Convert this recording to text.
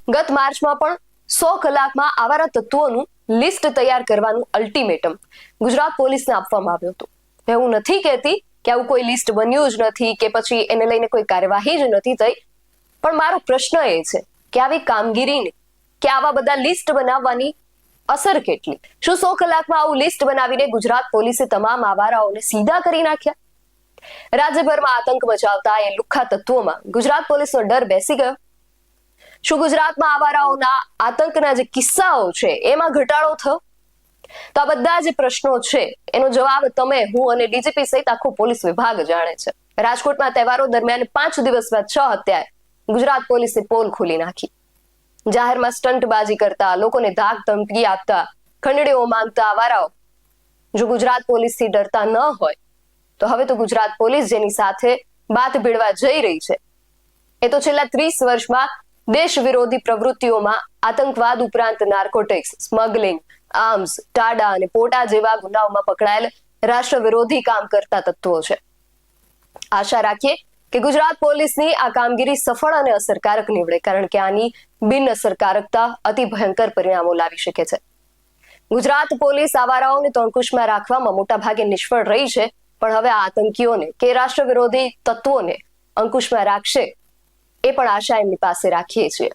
ગત માર્ચમાં પણ 100 કલાકમાં આવારા તત્વોનું લિસ્ટ તૈયાર કરવાનું અલ્ટિમેટમ ગુજરાત પોલીસને આપવામાં આવ્યું હતું. હું નથી કહેતી કે આવું કોઈ લિસ્ટ બન્યું જ નથી કે પછી એને લઈને કોઈ કાર્યવાહી જ નથી થઈ, પણ મારો પ્રશ્ન એ છે કે આવી કામગીરીને કે આવા બધા લિસ્ટ બનાવવાની અસર કેટલી? શું 100 કલાકમાં આવું લિસ્ટ બનાવીને ગુજરાત પોલીસે તમામ આવારાઓને સીધા કરી નાખ્યા? રાજ્યભરમાં આતંક મચાવતા એ લુખ્ખા તત્વોમાં ગુજરાત પોલીસનો ડર બેસી ગયો? શું ગુજરાતમાં આવારાઓના આતંકના જે કિસ્સાઓ છે એમાં ઘટાડો થયો? તો આ બધા જે પ્રશ્નો છે એનો જવાબ તમે, હું અને ડીજીપી સહિત આખો પોલીસ વિભાગ જાણે છે. રાજકોટમાં તહેવારો દરમિયાન 5 દિવસમાં 6 હત્યાએ ગુજરાત પોલીસે પોલ ખોલી નાખી. જાહેરમાં સ્ટંટબાજી કરતા, લોકોને ધાક ધમકી આપતા, ખંડણીઓ માંગતા આવારાઓ જો ગુજરાત પોલીસથી ડરતા ન હોય તો હવે તો ગુજરાત પોલીસ જેની સાથે બાત ભીડવા જઈ રહી છે એ તો છેલ્લા 30 વર્ષમાં દેશ વિરોધી પ્રવૃત્તિઓમાં આતંકવાદ ઉપરાંત નાર્કોટિક્સ, સ્મગલિંગ, આર્મ્સ, ટાડા અને પોટા જેવા ગુનાઓમાં પકડાયેલ રાષ્ટ્ર વિરોધી કામ કરતા તત્વો છે. આશા રાખીએ કે ગુજરાત પોલીસની આ કામગીરી સફળ અને અસરકારક નીવડે, કારણ કે આની બિન અસરકારકતા અતિ ભયંકર પરિણામો લાવી શકે છે. ગુજરાત પોલીસ આવારાઓને તો અંકુશમાં રાખવામાં મોટા ભાગે નિષ્ફળ રહી છે, પણ હવે આતંકીઓને કે રાષ્ટ્ર વિરોધી તત્વોને અંકુશમાં રાખશે એ પણ આશા એમની પાસે રાખીએ છીએ.